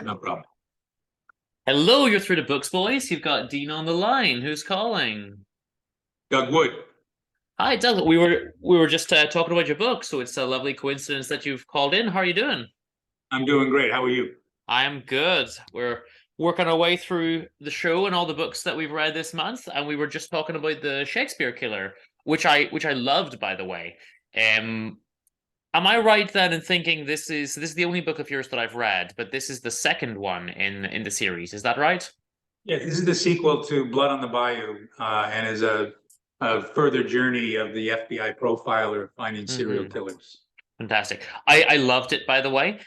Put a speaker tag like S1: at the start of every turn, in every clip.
S1: No problem.
S2: Hello, you're through to Books Boys. You've got Dean on the line. Who's calling?
S1: Doug Wood.
S2: Hi, Doug. We were just talking about your book, so it's a lovely coincidence that you've called in. How are you doing?
S1: I'm doing great. How are you?
S2: I am good. We're working our way through the show and all the books that we've read this month, and we were just talking about the Shakespeare Killer, which I loved, by the way. Um, am I right then in thinking this is the only book of yours that I've read, but this is the second one in the series? Is that right?
S1: Yeah, this is the sequel to Blood on the Bayou, and is a further journey of the FBI profiler finding serial
S2: Mm-hmm.
S1: killers.
S2: Fantastic. I loved it, by the way.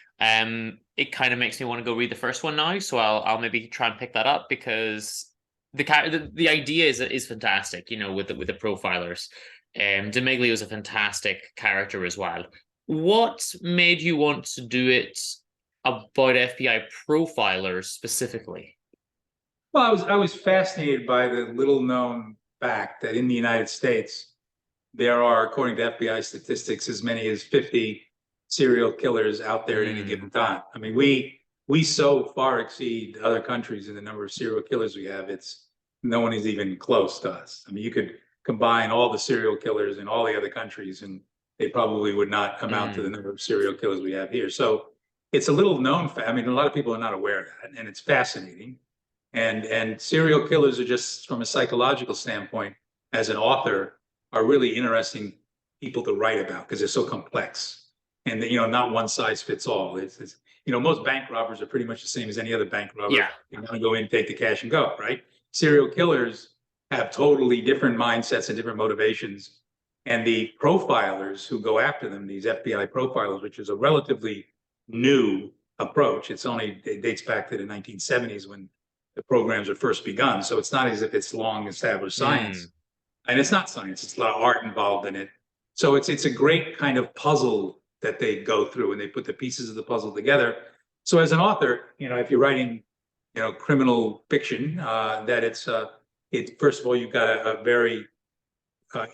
S2: It kind of makes me want to go read the first one now, so I'll maybe try and pick that up because the idea is fantastic. You know, with the profilers. D'Amelio is a fantastic character as well. What made you want to do it about FBI profilers specifically?
S1: Well, I was fascinated by the little known fact that in the United States, there are, according to FBI statistics, as many as 50 serial killers out there at any
S2: Mm,
S1: given time. I mean, we so far exceed other countries in the number of serial killers we have. It's no one is even close to us. I mean, you could combine all the serial killers in all the other countries, and they probably would not amount to the
S2: mm,
S1: number of serial killers we have here. So it's a little known fact. I mean, a lot of people are not aware of that, and it's fascinating. And serial killers are just from a psychological standpoint, as an author, are really interesting people to write about because they're so complex and not one size fits all. It's most bank robbers are pretty much the same as any other bank robber.
S2: yeah.
S1: You want to go in, take the cash, and go. Right? Serial killers have totally different mindsets and different motivations. And the profilers who go after them, these FBI profilers, which is a relatively new approach. It dates back to the 1970s when the programs are first begun. So it's not as if it's long established
S2: Mm,
S1: science, and it's not science. It's a lot of art involved in it. So it's a great kind of puzzle that they go through, and they put the pieces of the puzzle together. So as an author, if you're writing, criminal fiction, that it first of all you've got a very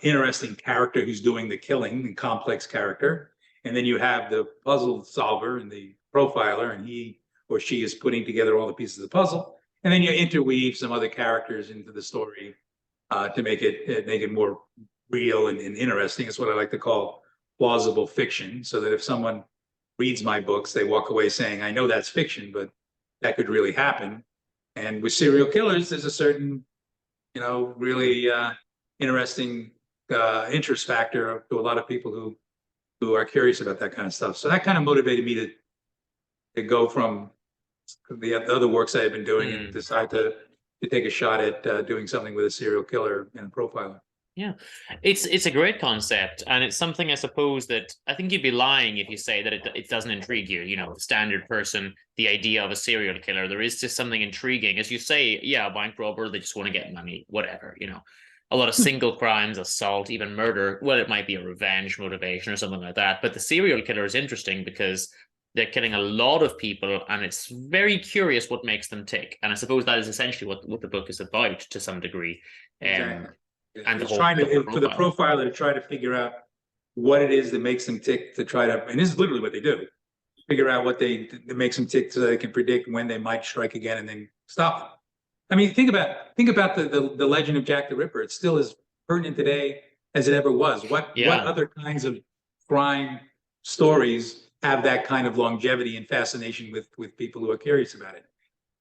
S1: interesting character who's doing the killing, the complex character, and then you have the puzzle solver and the profiler, and he or she is putting together all the pieces of the puzzle, and then you interweave some other characters into the story to make it more real and interesting. It's what I like to call plausible fiction, so that if someone reads my books, they walk away saying, "I know that's fiction, but that could really happen." And with serial killers, there's a certain, really interesting interest factor to a lot of people who are curious about that kind of stuff. So that kind of motivated me to go from the other works I had been doing and
S2: mm.
S1: decide to take a shot at doing something with a serial killer and a profiler.
S2: Yeah, it's a great concept, and it's something I suppose that I think you'd be lying if you say that it doesn't intrigue you. You know, the standard person, the idea of a serial killer, there is just something intriguing. As you say, yeah, a bank robber, they just want to get money, whatever. You know, a lot of single crimes, assault, even murder. Well, it might be a revenge motivation or something like that. But the serial killer is interesting because they're killing a lot of people, and it's very curious what makes them tick. And I suppose that is essentially what the book is about to some degree. Um,
S1: Exactly.
S2: and the
S1: It's
S2: whole
S1: trying
S2: the whole
S1: to, for the
S2: profile.
S1: profiler to try to figure out what it is that makes them tick to try to, and this is literally what they do, figure out what that makes them tick so they can predict when they might strike again and then stop them. I mean, think about the legend of Jack the Ripper. It's still as pertinent today as it ever was. What
S2: Yeah,
S1: other kinds of crime stories have that kind of longevity and fascination with people who are curious about it?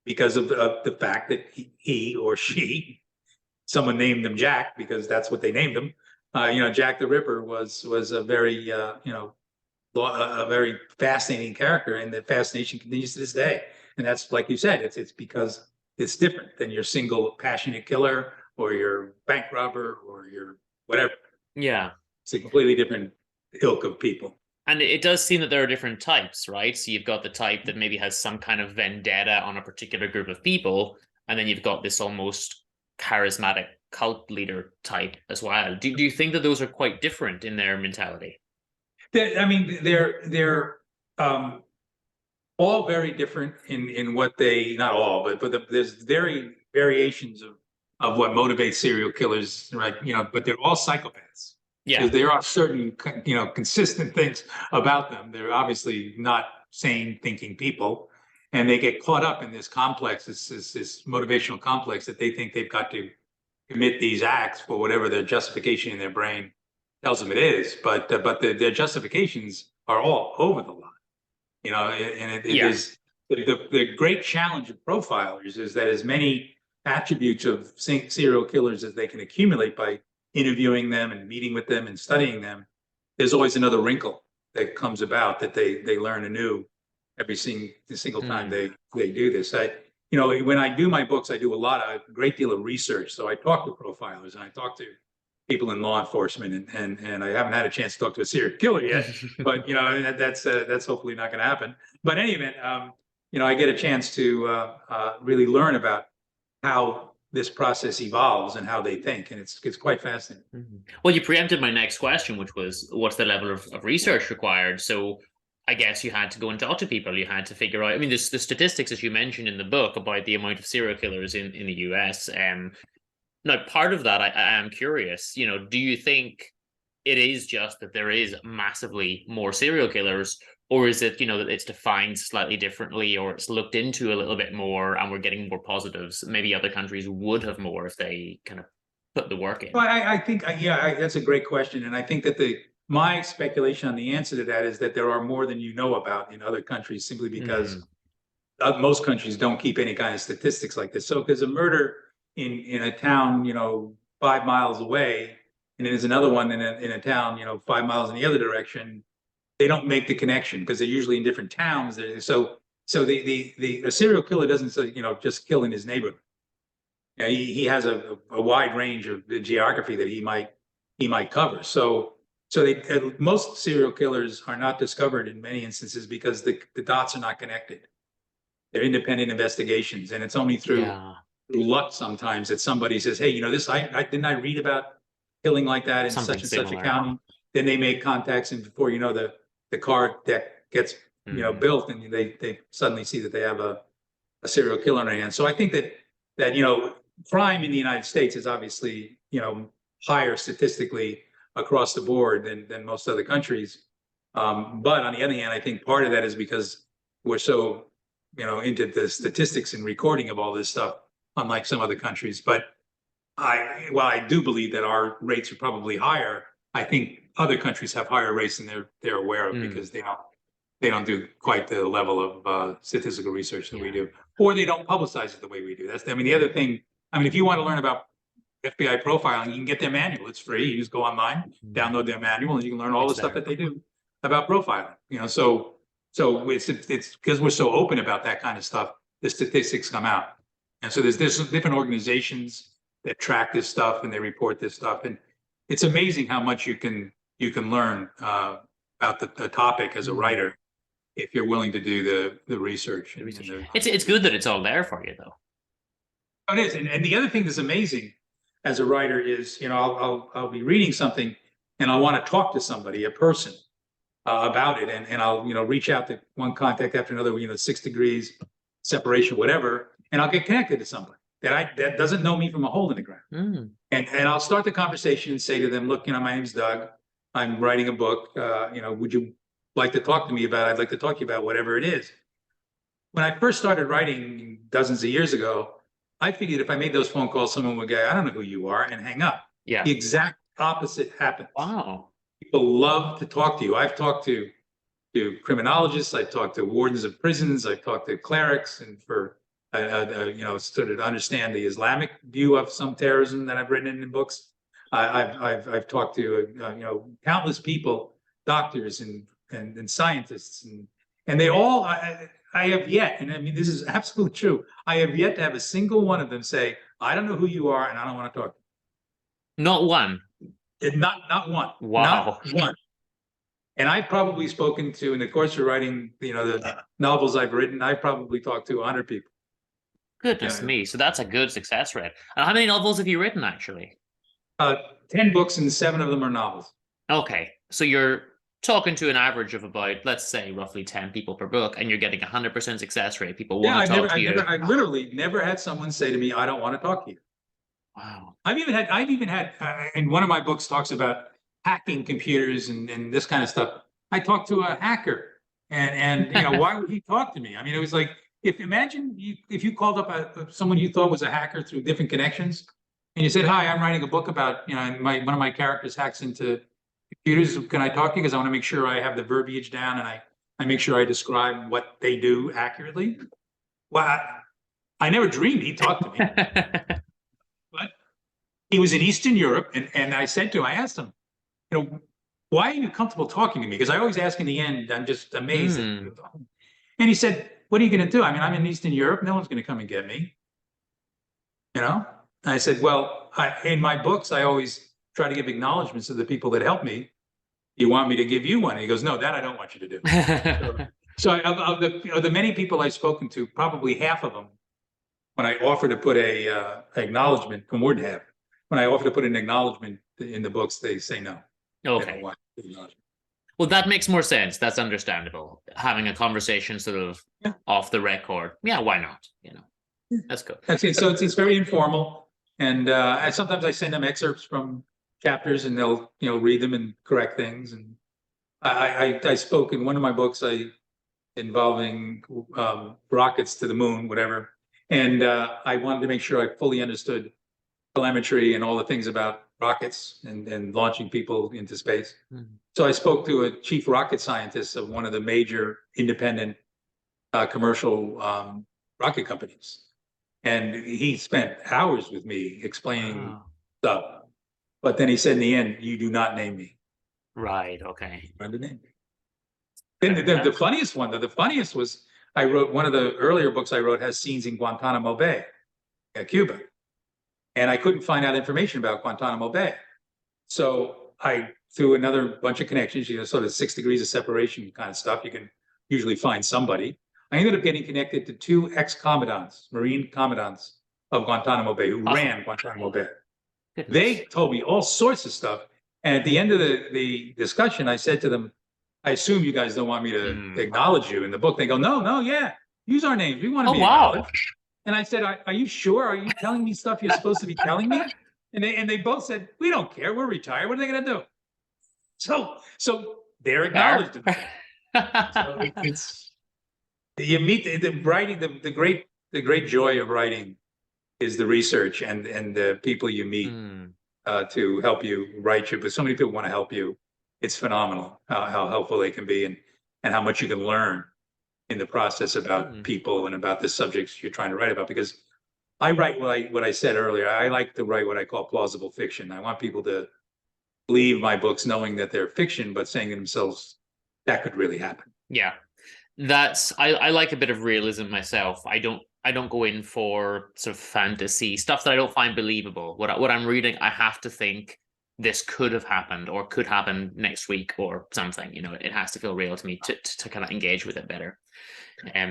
S1: Because of the fact that he or she, someone named him Jack because that's what they named him. Jack the Ripper was a very a very fascinating character, and the fascination continues to this day. And that's like you said, it's because it's different than your single passionate killer or your bank robber or your whatever.
S2: yeah.
S1: It's a completely different ilk of people.
S2: And it does seem that there are different types, right? So you've got the type that maybe has some kind of vendetta on a particular group of people, and then you've got this almost charismatic cult leader type as well. Do you think that those are quite different in their mentality?
S1: I mean, they're um, all very different in what they, not all, but there's very variations of what motivates serial killers, right? But they're all psychopaths.
S2: Yeah.
S1: There are certain consistent things about them. They're obviously not sane thinking people, and they get caught up in this complex, this motivational complex that they think they've got to commit these acts for whatever their justification in their brain tells them it is. But their justifications are all over the line, and it
S2: Yeah.
S1: is the great challenge of profilers is that as many attributes of serial killers as they can accumulate by interviewing them and meeting with them and studying them, there's always another wrinkle that comes about that they learn anew every single time they do this. When I do my books, I do a great deal of research. So I talk to profilers and I talk to people in law enforcement, and I haven't had a chance to talk to a serial killer yet, but that's hopefully not going to happen. But in any event, I get a chance to really learn about how this process evolves and how they think, and it's quite fascinating.
S2: Well, you preempted my next question, which was what's the level of research required? So I guess you had to go and talk to people. You had to figure out. I mean, there's the statistics, as you mentioned in the book, about the amount of serial killers in the US. Now, part of that, I am curious. Do you think it is just that there is massively more serial killers, or is it that it's defined slightly differently, or it's looked into a little bit more, and we're getting more positives? Maybe other countries would have more if they kind of put the work in.
S1: Well, I think, that's a great question, and I think that my speculation on the answer to that is that there are more than you know about in other countries, simply because most countries don't keep any kind of statistics like this. So, because a murder in a town, 5 miles away, and then there's another one in a town, 5 miles in the other direction, they don't make the connection because they're usually in different towns. So the serial killer doesn't say, just kill in his neighborhood. He has a wide range of the geography that he might cover. So most serial killers are not discovered in many instances because the dots are not connected. They're independent investigations, and it's only through luck sometimes that somebody says, "Hey, this didn't I read about killing like that in
S2: Something
S1: such and
S2: similar.
S1: such a county?" Then they make contacts, and before you know, the car deck gets built, and they suddenly see that they have a serial killer in their hands. So I think that crime in the United States is obviously higher statistically across the board than most other countries. But on the other hand, I think part of that is because we're so into the statistics and recording of all this stuff, unlike some other countries. But while I do believe that our rates are probably higher, I think other countries have higher rates than they're aware of because they don't do quite the level of statistical research that we do, or they don't publicize it the way we do. The other thing. If you want to learn about FBI profiling, you can get their manual. It's free. You just go online, download their manual, and you can learn all the stuff that they do about profiling. So it's because we're so open about that kind of stuff, the statistics come out. And so there's different organizations that track this stuff and they report this stuff. And it's amazing how much you can learn about the topic as a writer if you're willing to do the research.
S2: It's good that it's all there for you, though.
S1: It is. And the other thing that's amazing as a writer is, I'll be reading something and I want to talk to somebody, a person, about it. And I'll, reach out to one contact after another, 6 degrees separation, whatever, and I'll get connected to somebody that doesn't know me from a hole in the ground. And I'll start the conversation and say to them, look, my name's Doug. I'm writing a book. Would you like to talk to me about it? I'd like to talk to you about whatever it is. When I first started writing dozens of years ago, I figured if I made those phone calls, someone would go, I don't know who you are, and hang up.
S2: Yeah.
S1: The exact opposite happens.
S2: Wow.
S1: People love to talk to you. I've talked to criminologists. I've talked to wardens of prisons. I've talked to clerics, and for sort of understand the Islamic view of some terrorism that I've written in books. I've talked to countless people, doctors and scientists, and they all. I have yet, and this is absolutely true, I have yet to have a single one of them say, I don't know who you are and I don't want to talk to you.
S2: Not one.
S1: Not one.
S2: Wow.
S1: Not one. And I've probably spoken to, in the course of writing, the novels I've written, I've probably talked to 100 people.
S2: Goodness me. So that's a good success rate. And how many novels have you written, actually?
S1: 10 books, and 7 of them are novels.
S2: Okay. So you're talking to an average of about, let's say, roughly 10 people per book, and you're getting 100% success rate. People want to talk to you.
S1: I literally never had someone say to me, I don't want to talk to you.
S2: Wow.
S1: I've even had, and one of my books talks about hacking computers and this kind of stuff. I talked to a hacker, and why would he talk to me? It was like, imagine if you called up someone you thought was a hacker through different connections, and you said, "Hi, I'm writing a book about, and one of my characters hacks into computers. Can I talk to you? Because I want to make sure I have the verbiage down and I make sure I describe what they do accurately." Well, I never dreamed he'd talk to me, but he was in Eastern Europe, and I said to him, I asked him, why are you comfortable talking to me? Because I always ask in the end, I'm just amazed. And he said, what are you going to do? I mean, I'm in Eastern Europe. No one's going to come and get me. And I said, well, in my books, I always try to give acknowledgments to the people that help me. You want me to give you one? And he goes, no, that I don't want you to do. So of the many people I've spoken to, probably half of them, when I offer to put a acknowledgement, more than half, when I offer to put an acknowledgement in the books, they say no.
S2: Okay. Well, that makes more sense. That's understandable. Having a conversation sort of off the record. Yeah, why not? That's good.
S1: That's it. So it's very informal. And sometimes I send them excerpts from chapters and they'll, read them and correct things. And I spoke in one of my books involving rockets to the moon, whatever. And I wanted to make sure I fully understood telemetry and all the things about rockets and launching people into space. So I spoke to a chief rocket scientist of one of the major independent commercial rocket companies. And he spent hours with me explaining stuff. But then he said in the end, you do not name me.
S2: Right, okay.
S1: Run the name. Then the funniest one, the funniest was I wrote one of the earlier books I wrote has scenes in Guantanamo Bay, Cuba. And I couldn't find out information about Guantanamo Bay. So I, through another bunch of connections, sort of 6 degrees of separation kind of stuff, you can usually find somebody. I ended up getting connected to 2 ex-commandants, Marine commandants of Guantanamo Bay who ran Guantanamo Bay. Goodness. They told me all sorts of stuff. And at the end of the discussion, I said to them, I assume you guys don't want me to acknowledge you in the book. They go, no, yeah, use our names. We want to be acknowledged. And I said, are you sure? Are you telling me stuff you're supposed to be telling me? And they both said, we don't care. We're retired. What are they going to do? So they're acknowledged. So it's you meet the writing. The great joy of writing is the research and the people you meet to help you write you. But so many people want to help you. It's phenomenal how helpful they can be and how much you can learn in the process about people and about the subjects you're trying to write about. Because I write what I said earlier. I like to write what I call plausible fiction. I want people to believe my books knowing that they're fiction, but saying to themselves, that could really happen.
S2: Yeah. I like a bit of realism myself. I don't go in for sort of fantasy stuff that I don't find believable. What I'm reading, I have to think this could have happened or could happen next week or something. It has to feel real to me to kind of engage with it better.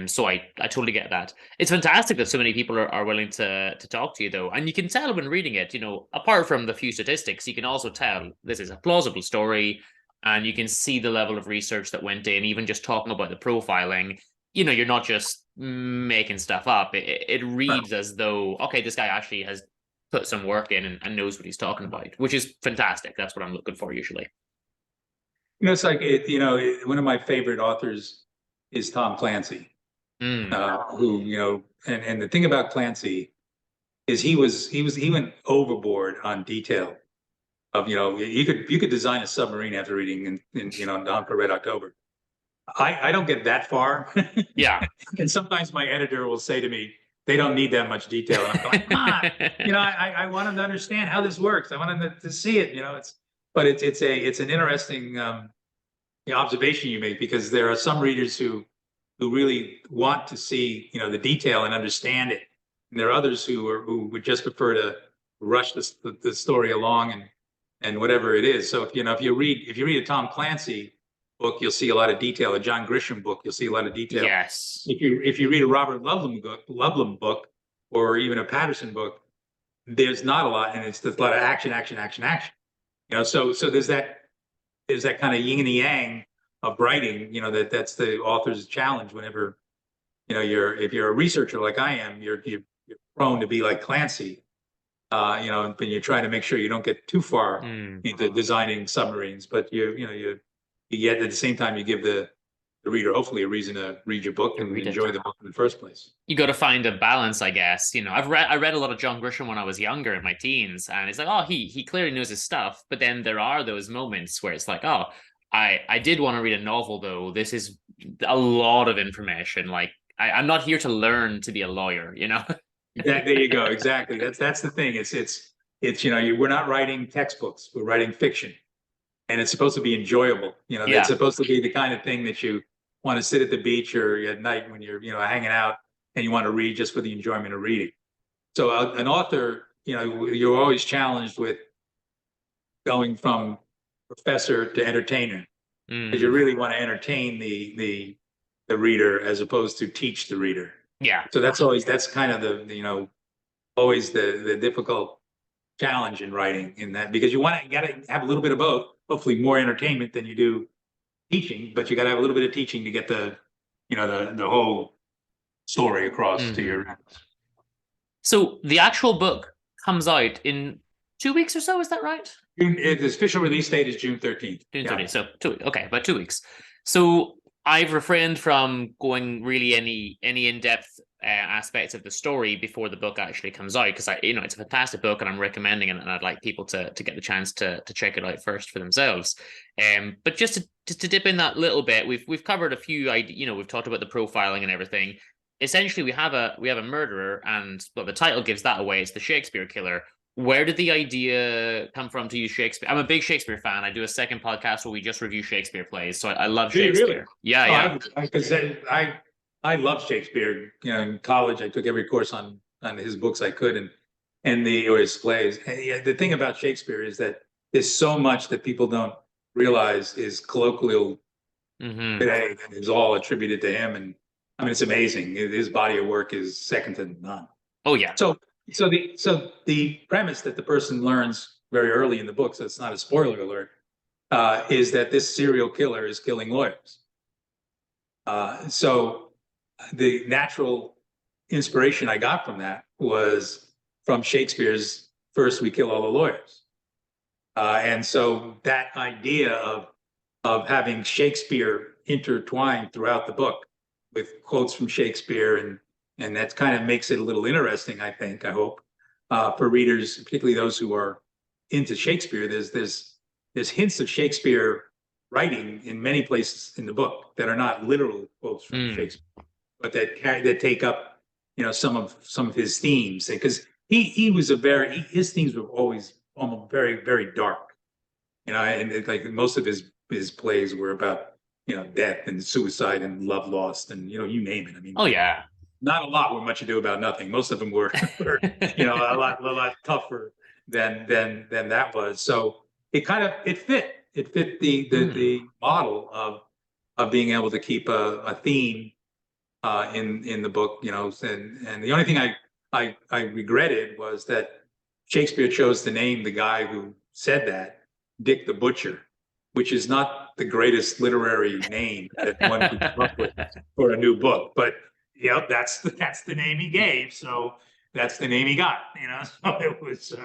S2: So I totally get that. It's fantastic that so many people are willing to talk to you, though, and you can tell when reading it. Apart from the few statistics, you can also tell this is a plausible story, and you can see the level of research that went in. Even just talking about the profiling, you're not just making stuff up. It reads as though, okay, this guy actually has put some work in and knows what he's talking about, which is fantastic. That's what I'm looking for usually.
S1: It's like one of my favorite authors is Tom Clancy, who and the thing about Clancy is he went overboard on detail. Of you could design a submarine after reading Dawn for Red October. I don't get that far.
S2: Yeah,
S1: and sometimes my editor will say to me, they don't need that much detail. And I'm going, come on. I want them to understand how this works. I want them to see it. It's an interesting observation you make, because there are some readers who really want to see the detail and understand it, and there are others who would just prefer to rush the story along and whatever it is. So if you read a Tom Clancy book, you'll see a lot of detail. A John Grisham book, you'll see a lot of detail.
S2: Yes.
S1: If you read a Robert Ludlum book, or even a Patterson book, there's not a lot, and it's just a lot of action. So there's that kind of yin and yang of writing. That's the author's challenge. Whenever if you're a researcher like I am, you're prone to be like Clancy. But you're trying to make sure you don't get too far into designing submarines, but yet at the same time you give the the reader hopefully a reason to read your book and enjoy the book in the first place.
S2: You got to find a balance, I guess. You know, I read a lot of John Grisham when I was younger in my teens, and it's like, oh, he clearly knows his stuff. But then there are those moments where it's like, oh, I did want to read a novel though. This is a lot of information. Like I'm not here to learn to be a lawyer, you know.
S1: There you go. Exactly. That's the thing. It's we're not writing textbooks. We're writing fiction, and it's supposed to be enjoyable. It's supposed to be the kind of thing that you want to sit at the beach or at night when you're hanging out and you want to read just for the enjoyment of reading. So an author, you're always challenged with going from professor to entertainer, because you really want to entertain the reader as opposed to teach the reader.
S2: Yeah.
S1: So that's kind of the always the difficult challenge in writing, in that, because you got to have a little bit of both. Hopefully more entertainment than you do teaching, but you got to have a little bit of teaching to get the whole story across to your.
S2: So the actual book comes out in 2 weeks or so, is that right?
S1: The official release date is June 13th.
S2: June 13th. So about 2 weeks. So I've refrained from going really any in-depth aspects of the story before the book actually comes out, because it's a fantastic book and I'm recommending it, and I'd like people to get the chance to check it out first for themselves. But just to dip in that little bit, we've covered a few ideas. We've talked about the profiling and everything. Essentially, we have a murderer, and the title gives that away. It's the Shakespeare Killer. Where did the idea come from to use Shakespeare? I'm a big Shakespeare fan. I do a second podcast where we just review Shakespeare plays, so I love Shakespeare. Really? Yeah.
S1: Because I love Shakespeare. In college, I took every course on his books I could, or his plays. And the thing about Shakespeare is that there's so much that people don't realize is colloquial today that is all attributed to him. And I mean, it's amazing. His body of work is second to none.
S2: Oh yeah.
S1: So the premise that the person learns very early in the book, so it's not a spoiler alert, is that this serial killer is killing lawyers. So the natural inspiration I got from that was from Shakespeare's First We Kill All the Lawyers. And so that idea of having Shakespeare intertwined throughout the book with quotes from Shakespeare, and that kind of makes it a little interesting, I hope, for readers, particularly those who are into Shakespeare. There's hints of Shakespeare writing in many places in the book that are not literal quotes from Shakespeare, but that take up some of his themes, because his themes were always almost very, very dark, and like most of his plays were about death and suicide and love lost and you name it. I mean,
S2: oh yeah.
S1: Not a lot were Much Ado About Nothing. Most of them were a lot tougher than that was. So it fit the model of being able to keep a theme in the book. And the only thing I regretted was that Shakespeare chose to name the guy who said that Dick the Butcher, which is not the greatest literary name that one could come up with for a new book, but that's the name he gave, so that's the name he got. So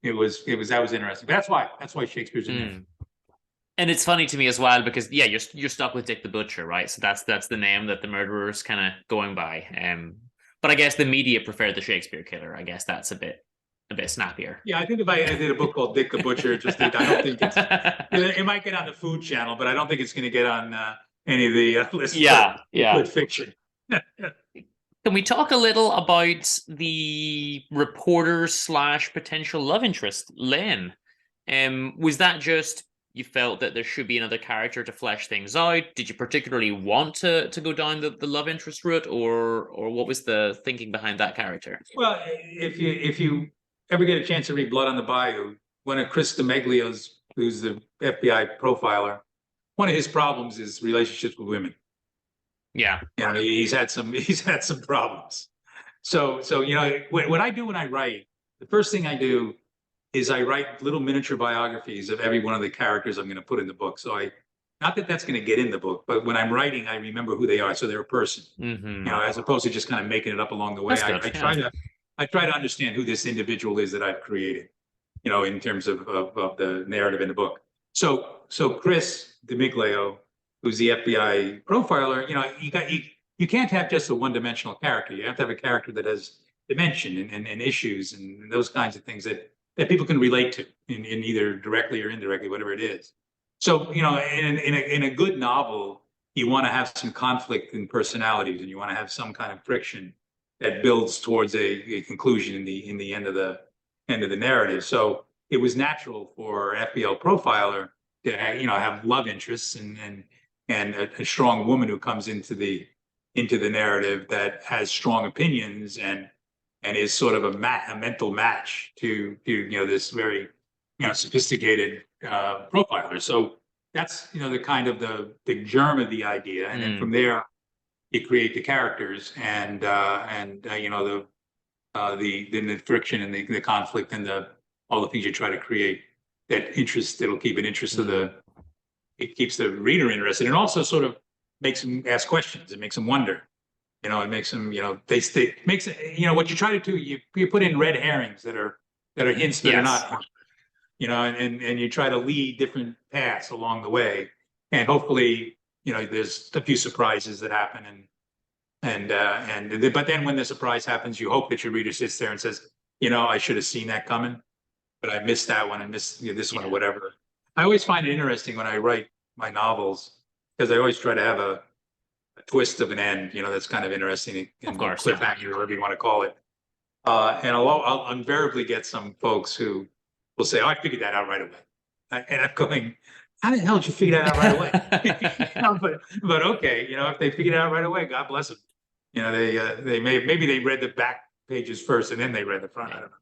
S1: that was interesting. But that's why Shakespeare's in there.
S2: And it's funny to me as well because you're stuck with Dick the Butcher, right? So that's the name that the murderer's kind of going by. But I guess the media preferred the Shakespeare Killer. I guess that's a bit snappier.
S1: Yeah, I think if I did a book called Dick the Butcher, I don't think it might get on the Food Channel, but I don't think it's going to get on any of the lists. With fiction.
S2: Can we talk a little about the reporter / potential love interest, Len? Was that just you felt that there should be another character to flesh things out? Did you particularly want to go down the love interest route, or what was the thinking behind that character?
S1: Well, if you ever get a chance to read Blood on the Bayou, one of Chris D'Amelio's, who's the FBI profiler, one of his problems is relationships with women.
S2: Yeah,
S1: he's had some problems. So what I do when I write, the first thing I do is I write little miniature biographies of every one of the characters I'm going to put in the book. So not that that's going to get in the book, but when I'm writing, I remember who they are, so they're a person. As opposed to just kind of making it up along the way. I try to understand who this individual is that I've created, in terms of the narrative in the book. So Chris D'Amelio, who's the FBI profiler, you can't have just a one-dimensional character. You have to have a character that has dimension and issues and those kinds of things that people can relate to in either directly or indirectly, whatever it is. So, in a good novel, you want to have some conflict in personalities, and you want to have some kind of friction that builds towards a conclusion in the end of the narrative. So it was natural for FBL profiler to have love interests and a strong woman who comes into the narrative that has strong opinions and is sort of a mental match to this very sophisticated profiler. So that's the kind of the germ of the idea, and then from there you create the characters and the friction and the conflict and all the things you try to create that'll keep an interest it keeps the reader interested, and also sort of makes them ask questions. It makes them wonder. It makes them, makes it, what you try to do, you put in red herrings that are hints that are not, and you try to lead different paths along the way, and hopefully, there's a few surprises that happen, but then when the surprise happens, you hope that your reader sits there and says, I should have seen that coming, but I missed that one. I missed this one or whatever. I always find it interesting when I write my novels, because I always try to have a twist of an end, that's kind of interesting.
S2: Of course,
S1: cliffhanger, whatever you want to call it. And I'll invariably get some folks who will say, "Oh, I figured that out right away," and I'm going, "How the hell did you figure that out right away?" But okay, if they figured it out right away, God bless them. Maybe they read the back pages first and then they read the front. I don't know.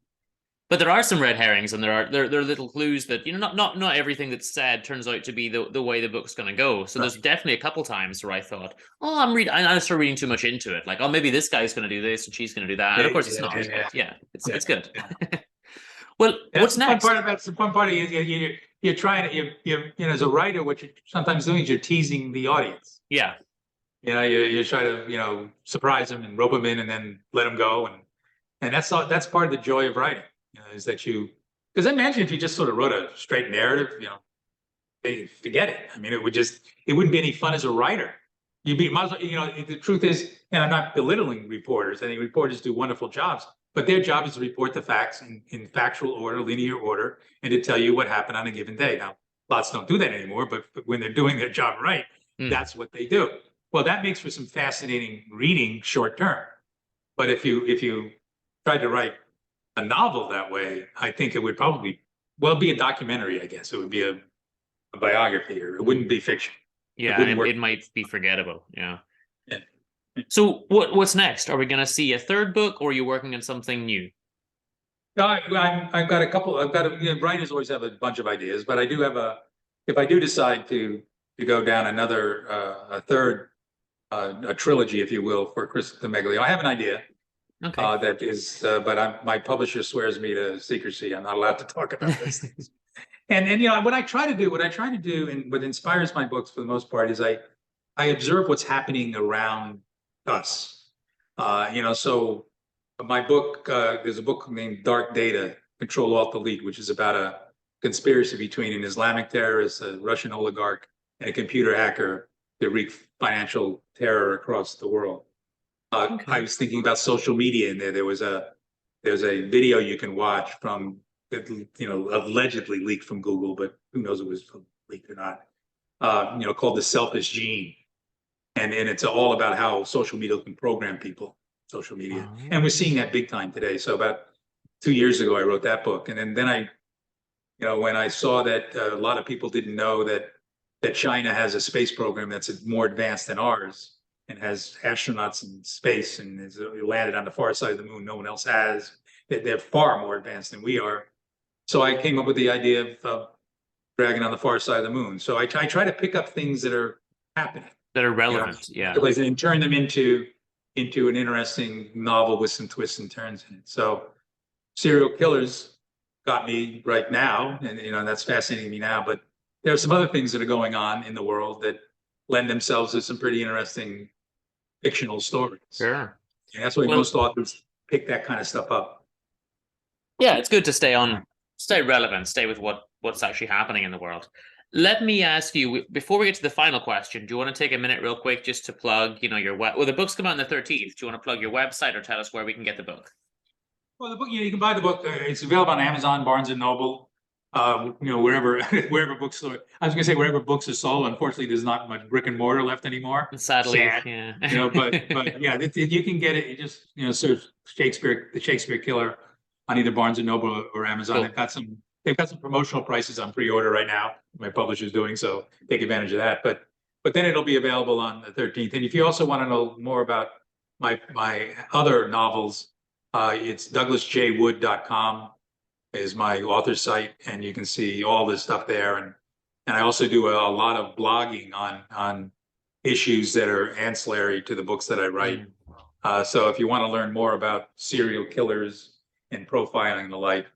S2: But there are some red herrings, and there are little clues that not everything that's said turns out to be the way the book's going to go. So there's definitely a couple times where I thought, oh, I started reading too much into it. Like, oh, maybe this guy's going to do this and she's going to do that. And of course, it's not. It's good. Yeah. Well, what's next?
S1: That's the fun part of you're trying to as a writer, what you're sometimes doing is you're teasing the audience.
S2: Yeah.
S1: You try to surprise them and rope them in and then let them go, and that's part of the joy of writing. Is that because imagine if you just sort of wrote a straight narrative, they forget it. I mean, it wouldn't be any fun as a writer. The truth is, and I'm not belittling reporters. I think reporters do wonderful jobs, but their job is to report the facts in factual order, linear order, and to tell you what happened on a given day. Now, lots don't do that anymore, but when they're doing their job right, that's what they do. Well, that makes for some fascinating reading short term. But if you tried to write a novel that way, I think it would probably be a documentary. I guess it would be a biography, or it wouldn't be fiction.
S2: Yeah, it might be forgettable. Yeah. So what's next? Are we going to see a third book, or are you working on something new?
S1: No, I've got a couple. Writers always have a bunch of ideas, but I do have if I do decide to go down another a third a trilogy, if you will, for Chris Meglio, I have an idea. Okay. That is, but my publisher swears me to secrecy. I'm not allowed to talk about this. And what I try to do, and what inspires my books for the most part is I observe what's happening around us. So my book, there's a book named Dark Data: Control Alt Delete, which is about a conspiracy between an Islamic terrorist, a Russian oligarch, and a computer hacker to wreak financial terror across the world. I was thinking about social media, and there's a video you can watch from allegedly leaked from Google, but who knows if it was leaked or not. Called The Selfish Gene, and it's all about how social media can program people. Social media, and we're seeing that big time today. So about 2 years ago, I wrote that book, and then I, when I saw that a lot of people didn't know that China has a space program that's more advanced than ours, and has astronauts in space, and has landed on the far side of the moon. No one else has. They're far more advanced than we are. So I came up with the idea of Dragon on the Far Side of the Moon. So I try to pick up things that are happening,
S2: that are relevant,
S1: and turn them into an interesting novel with some twists and turns in it. So serial killers got me right now, and that's fascinating me now. But there are some other things that are going on in the world that lend themselves to some pretty interesting fictional stories.
S2: Sure.
S1: And that's why most authors pick that kind of stuff up.
S2: Yeah, it's good to stay relevant, stay with what's actually happening in the world. Let me ask you, before we get to the final question, do you want to take a minute real quick just to plug, your web? Well, the book's come out on the 13th. Do you want to plug your website or tell us where we can get the book?
S1: Well, the book, you can buy the book. It's available on Amazon, Barnes and Noble, wherever wherever bookstore. I was gonna say wherever books are sold. Unfortunately, there's not much brick and mortar left anymore.
S2: Sadly,
S1: Sad.
S2: yeah.
S1: But yeah, you can get it. You just search the Shakespeare Killer on either Barnes and Noble or Amazon.
S2: Cool.
S1: They've got some promotional prices on pre-order right now. My publisher's doing, so take advantage of that. But then it'll be available on the 13th. And if you also want to know more about my other novels, it's douglasjwood.com is my author site, and you can see all this stuff there. And I also do a lot of blogging on issues that are ancillary to the books that I write. So if you want to learn more about serial killers and profiling and the like,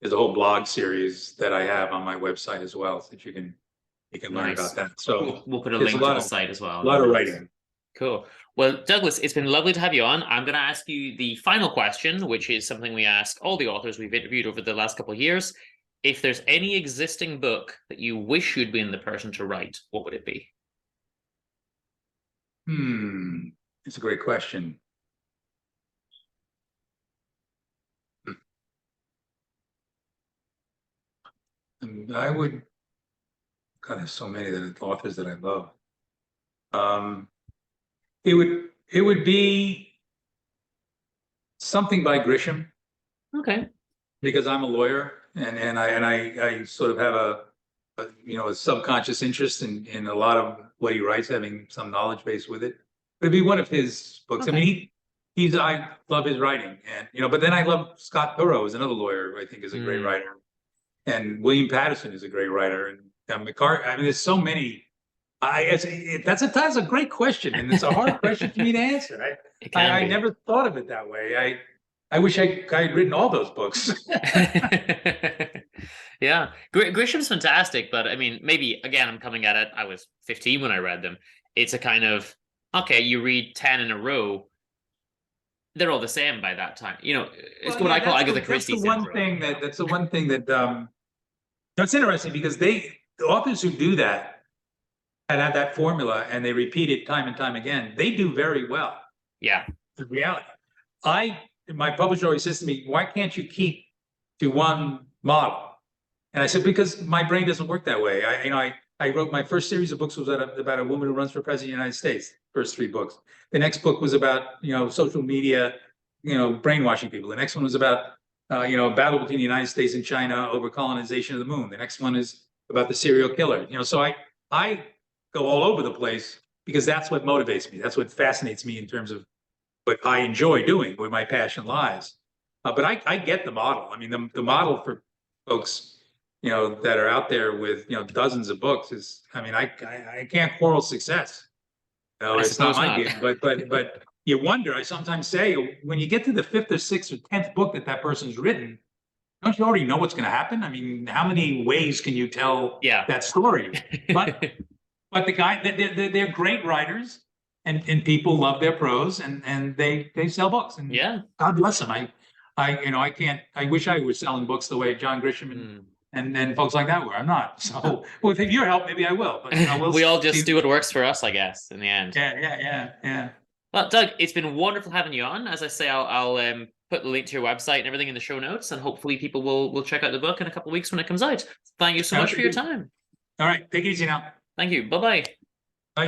S1: there's a whole blog series that I have on my website as well, so that you can learn
S2: Nice.
S1: about that. So
S2: We'll put a
S1: there's
S2: link to the site as well.
S1: a lot of writing.
S2: Cool. Well, Douglas, it's been lovely to have you on. I'm going to ask you the final question, which is something we ask all the authors we've interviewed over the last couple of years. If there's any existing book that you wish you'd been the person to write, what would it be?
S1: It's a great question. I would, God, there's so many authors that I love. It would be something by Grisham,
S2: Okay.
S1: because I'm a lawyer, and I sort of have a subconscious interest in a lot of what he writes, having some knowledge base with it. It'd be one of his books.
S2: Okay.
S1: I mean, I love his writing, and but then I love Scott Turow, is another lawyer who I think is a great writer. And William Patterson is a great writer, and McCarthy. I mean, there's so many. That's a great question, and it's a hard question for me to answer. I never thought of it that way. I wish I had written all those books.
S2: Yeah, Grisham's fantastic, but I mean, maybe again, I'm coming at it. I was 15 when I read them. It's a kind of, okay, you read 10 in a row. They're all the same by that time. It's what I call Agatha Christie syndrome.
S1: That's the one thing that it's interesting, because the authors who do that and have that formula and they repeat it time and time again, they do very well.
S2: Yeah.
S1: The reality. My publisher always says to me, "Why can't you keep to one model?" And I said, "Because my brain doesn't work that way." I wrote my first series of books was about a woman who runs for president of the United States. First 3 books. The next book was about social media, brainwashing people. The next one was about a battle between the United States and China over colonization of the moon. The next one is about the serial killer. So I go all over the place, because that's what motivates me. That's what fascinates me in terms of what I enjoy doing, where my passion lies. But I get the model. I mean, the model for folks, that are out there with, dozens of books is, I mean, I can't quarrel success. It's not my game, but you wonder, I sometimes say, when you get to the 5th or 6th or 10th book that person's written, don't you already know what's going to happen? I mean, how many ways can you tell that story? But the guy, they're great writers, and people love their prose, and they sell books, and God bless them. I wish I was selling books the way John Grisham and folks like that were. I'm not. So with your help, maybe I will. But
S2: we all just do what works for us, I guess, in the end.
S1: Yeah.
S2: Well, Doug, it's been wonderful having you on. As I say, I'll put the link to your website and everything in the show notes, and hopefully people will check out the book in a couple of weeks when it comes out. Thank you so much for your time.
S1: All right, take it easy now.
S2: Thank you. Bye-bye.
S1: Bye.